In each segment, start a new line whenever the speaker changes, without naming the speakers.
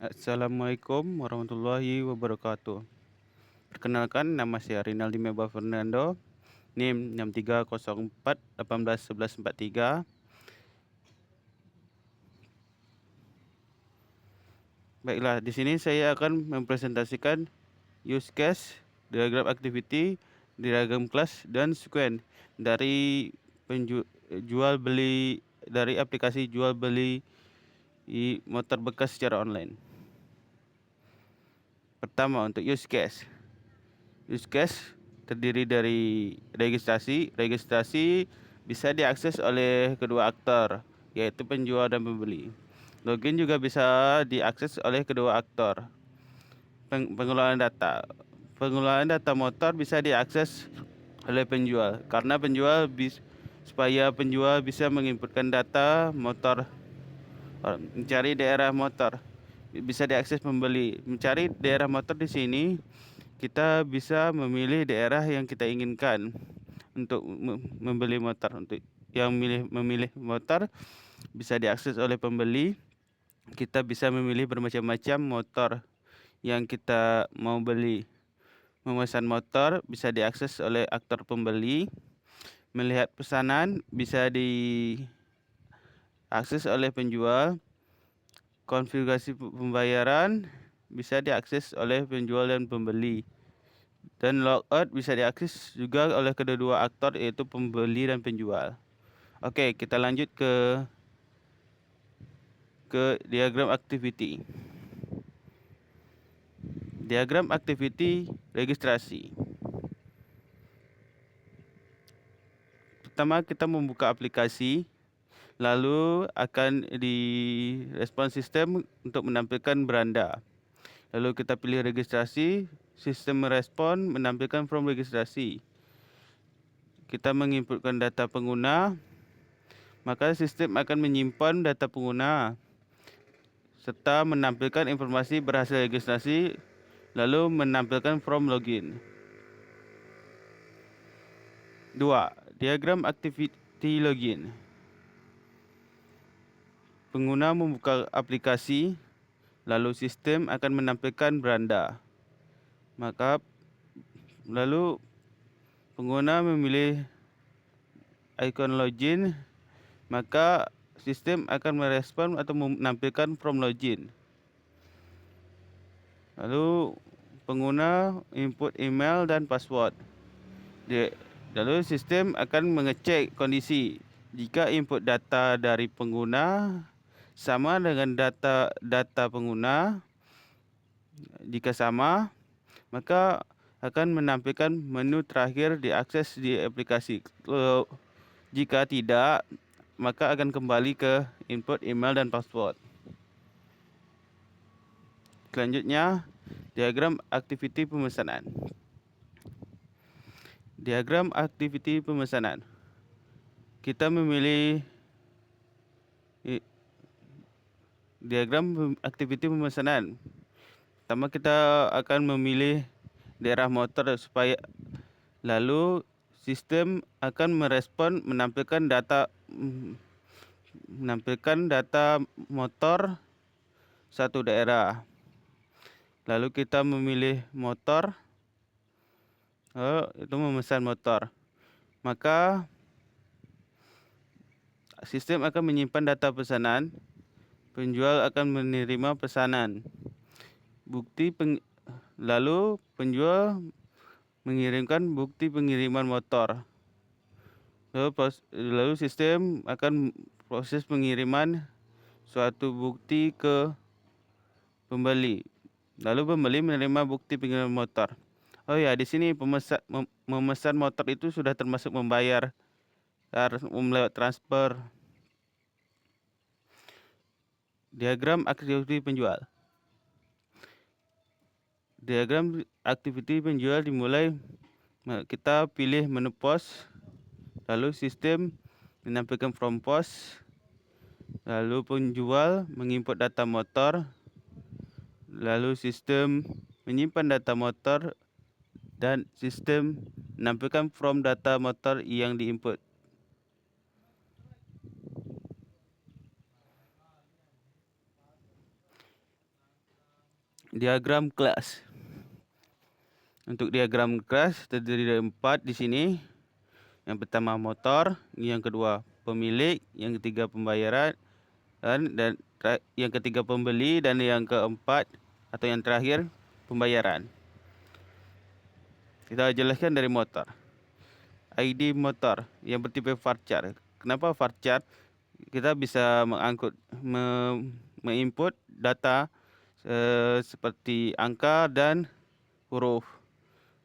Assalamualaikum warahmatullahi wabarakatuh. Perkenalkan, nama saya Rinaldi Meba Fernando, NIM 6304181143. Baiklah, di sini saya akan mempresentasikan use case, diagram activity, diagram class, dan sequence dari jual beli dari aplikasi jual beli motor bekas secara online. Pertama, untuk use case. Use case terdiri dari registrasi. Registrasi bisa diakses oleh kedua aktor, yaitu penjual dan pembeli. Login juga bisa diakses oleh kedua aktor. Pengelolaan data. Pengelolaan data motor bisa diakses oleh penjual, karena supaya penjual bisa menginputkan data motor, mencari daerah motor. Bisa diakses pembeli. Mencari daerah motor di sini kita bisa memilih daerah yang kita inginkan untuk membeli motor. Untuk yang memilih motor bisa diakses oleh pembeli. Kita bisa memilih bermacam-macam motor yang kita mau beli. Memesan motor bisa diakses oleh aktor pembeli. Melihat pesanan bisa diakses oleh penjual. Konfigurasi pembayaran bisa diakses oleh penjual dan pembeli. Dan logout bisa diakses juga oleh kedua aktor, yaitu pembeli dan penjual. Oke, kita lanjut ke diagram activity. Diagram activity registrasi. Pertama, kita membuka aplikasi, lalu akan direspon sistem untuk menampilkan beranda. Lalu kita pilih registrasi, sistem merespon menampilkan form registrasi. Kita menginputkan data pengguna, maka sistem akan menyimpan data pengguna serta menampilkan informasi berhasil registrasi, lalu menampilkan form login. 2. Diagram activity login. Pengguna membuka aplikasi, lalu sistem akan menampilkan beranda. Lalu pengguna memilih ikon login, maka sistem akan merespon atau menampilkan form login. Lalu pengguna input email dan password. Lalu sistem akan mengecek kondisi. Jika input data dari pengguna sama dengan data pengguna, jika sama, maka akan menampilkan menu terakhir diakses di aplikasi. Jika tidak, maka akan kembali ke input email dan password. Selanjutnya, diagram activity pemesanan. Diagram activity pemesanan. Kita memilih diagram activity pemesanan. Pertama, kita akan memilih daerah motor lalu sistem akan merespon menampilkan data motor satu daerah. Lalu kita memilih motor, itu memesan motor. Maka sistem akan menyimpan data pesanan, penjual akan menerima pesanan. Lalu penjual mengirimkan bukti pengiriman motor. Lalu sistem akan proses pengiriman suatu bukti ke pembeli. Lalu pembeli menerima bukti pengiriman motor. Oh ya, di sini memesan motor itu sudah termasuk membayar lewat transfer. Diagram aktiviti penjual. Diagram aktiviti penjual dimulai, kita pilih menu pos, lalu sistem menampilkan from pos, lalu penjual menginput data motor, lalu sistem menyimpan data motor, dan sistem menampilkan from data motor yang diinput. Diagram kelas. Untuk diagram kelas terdiri dari 4 di sini. Yang pertama motor, yang kedua pemilik, yang ketiga pembayaran, dan yang ketiga pembeli, dan yang keempat atau yang terakhir pembayaran. Kita jelaskan dari motor. ID motor yang bertipe varchar. Kenapa varchar? Kita bisa menginput data seperti angka dan huruf.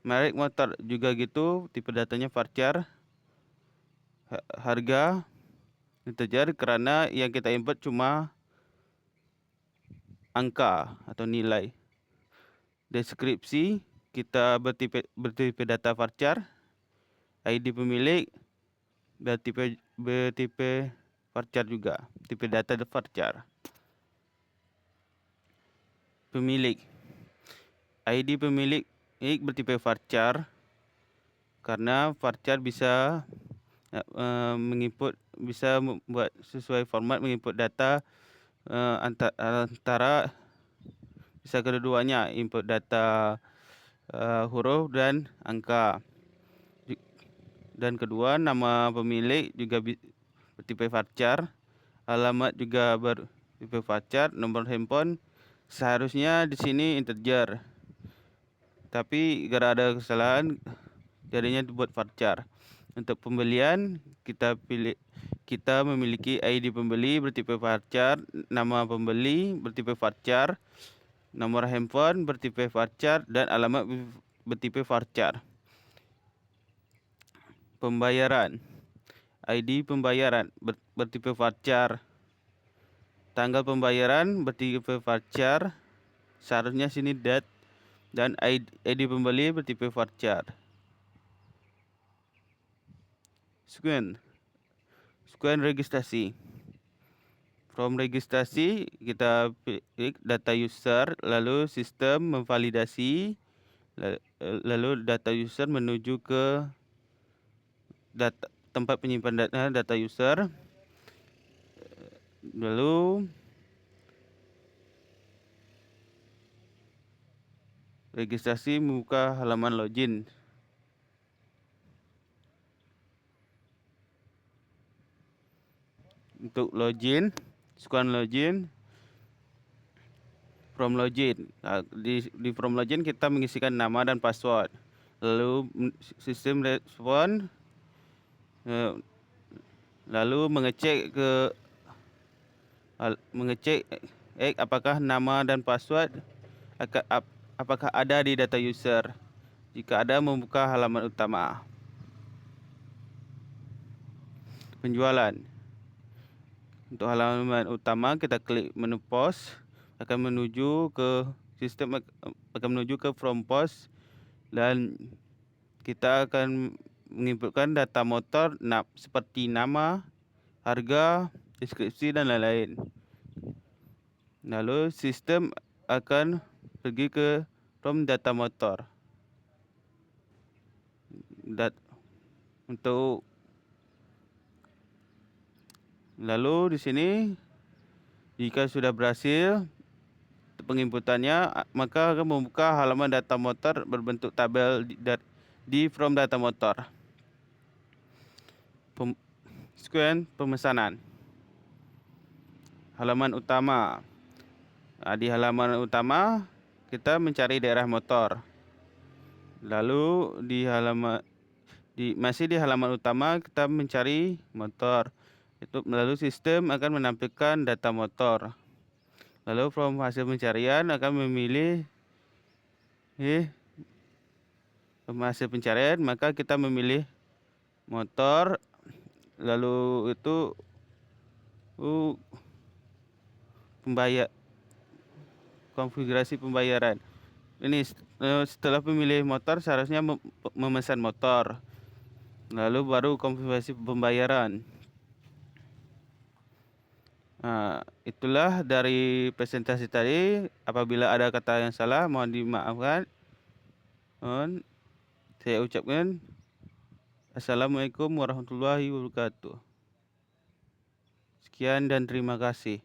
Merek motor juga gitu, tipe datanya varchar. Harga integer karena yang kita input cuma angka atau nilai. Deskripsi kita bertipe data varchar. ID pemilik bertipe varchar juga, tipe data varchar. Pemilik, ID pemilik bertipe varchar karena varchar bisa bisa membuat sesuai format menginput data antara bisa kedua-duanya, input data huruf dan angka. Dan kedua, nama pemilik juga bertipe varchar, alamat juga bertipe varchar, nomor handphone seharusnya di sini integer. Tapi gara ada kesalahan jadinya dibuat varchar. Untuk pembelian kita memiliki ID pembeli bertipe varchar, nama pembeli bertipe varchar, nomor handphone bertipe varchar, dan alamat bertipe varchar. Pembayaran, ID pembayaran bertipe varchar, tanggal pembayaran bertipe varchar, seharusnya sini date, dan ID pembeli bertipe varchar. Sequence registrasi. From registrasi kita pilih data user, lalu sistem memvalidasi, lalu data user menuju ke tempat penyimpan data user, lalu registrasi membuka halaman login. Untuk login, sequence login, from login. Nah, di from login kita mengisikan nama dan password. Lalu sistem respon, lalu mengecek apakah nama dan password apakah ada di data user. Jika ada, membuka halaman utama. Penjualan. Untuk halaman utama kita klik menu POS, akan menuju ke sistem, akan menuju ke from POS, dan kita akan menginputkan data motor seperti nama, harga, deskripsi, dan lain-lain. Lalu sistem akan pergi ke from data motor. Lalu di sini jika sudah berhasil penginputannya, maka akan membuka halaman data motor berbentuk tabel di from data motor. Sequence pemesanan. Halaman utama. Di halaman utama kita mencari daerah motor. Lalu masih di halaman utama kita mencari motor. Lalu sistem akan menampilkan data motor. Lalu from hasil pencarian akan memilih hasil pencarian, maka kita memilih motor. Lalu itu konfigurasi pembayaran. Ini setelah memilih motor seharusnya memesan motor. Lalu baru konfigurasi pembayaran. Nah, itulah dari presentasi tadi. Apabila ada kata yang salah, mohon dimaafkan. Saya ucapkan Assalamualaikum warahmatullahi wabarakatuh. Sekian dan terima kasih.